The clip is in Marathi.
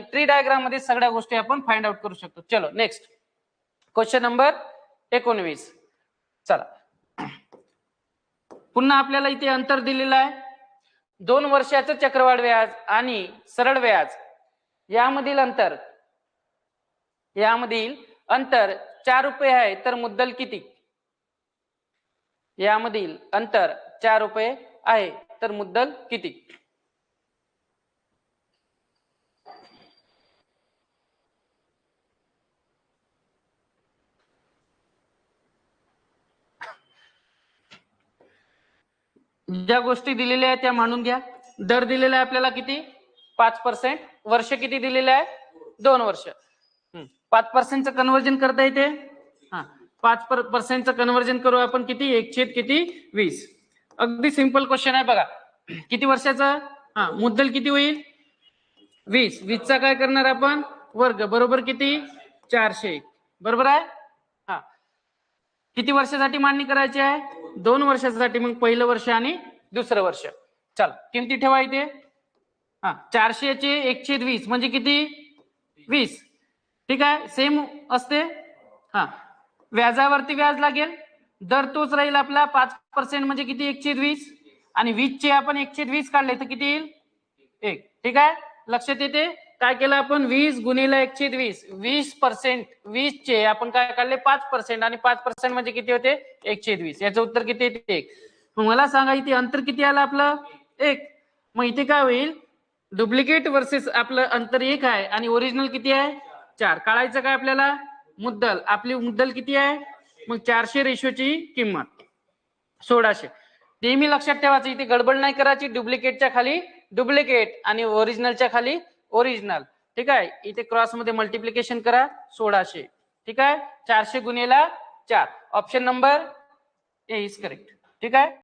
आणि ट्री डायग्राम मध्ये सगळ्या गोष्टी आपण फाइंड आउट करू शकतो. चलो नेक्स्ट क्वेश्चन नंबर 19. चला पुन्हा आपल्याला इथे अंतर दिलेलं आहे. 2 वर्षाचं चक्रवाढ व्याज आणि सरळ व्याज यामधील अंतर 4 रुपये आहे, तर मुद्दल किती? यामधील अंतर 4 रुपये आहे, तर मुद्दल किती? ज्या गोष्टी दिलेल्या आहेत त्या मांडून घ्या. दर दिलेला आहे आपल्याला किती? 5%. वर्ष किती दिलेले आहे? 2 वर्ष. 5%चं कन्व्हर्जन करता येते. 5%चं कन्व्हर्जन करू आपण किती? 1/20. अगदी सिंपल क्वेश्चन आहे बघा. किती वर्षाचा? मुद्दल किती होईल? 20. 20चा काय करणार आपण? वर्ग. बरोबर किती? 400. बरोबर आहे. किती वर्षासाठी मांडणी करायची आहे? 2 वर्षासाठी. मग पहिलं वर्ष आणि दुसरं वर्ष. चल किमती ठेवा इथे. 400 चे 1/20 म्हणजे किती? 20. ठीक आहे. सेम असते. व्याजावरती व्याज लागेल. दर तोच राहील आपला 5% म्हणजे किती? 1/20. आणि 20 चे आपण 1/20 काढले तर किती येईल? 1. ठीक आहे. लक्षात येते. काय केलं आपण? 20 गुणिले 1/20. 20%. 20 चे आपण काय काढले? 5%. आणि 5% म्हणजे किती होते? 1/20. याचं उत्तर किती येते? 1. मग मला सांगा इथे अंतर किती आलं आपलं? 1. मग इथे काय होईल? डुप्लिकेट वर्सेस आपलं अंतर 1 आहे आणि ओरिजिनल किती आहे? 4. काढायचं काय आपल्याला? मुद्दल. आपली मुद्दल किती आहे? मग 400 रेशोची किंमत 1600. नेहमी लक्षात ठेवायचं, इथे गडबड नाही करायची. डुप्लिकेटच्या खाली डुप्लिकेट आणि ओरिजिनलच्या खाली ओरिजिनल. ठीक आहे. इथे क्रॉस मध्ये मल्टिप्लिकेशन करा. 1600. ठीक आहे. 400 गुणिले 4. Option number A is correct. ठीक आहे.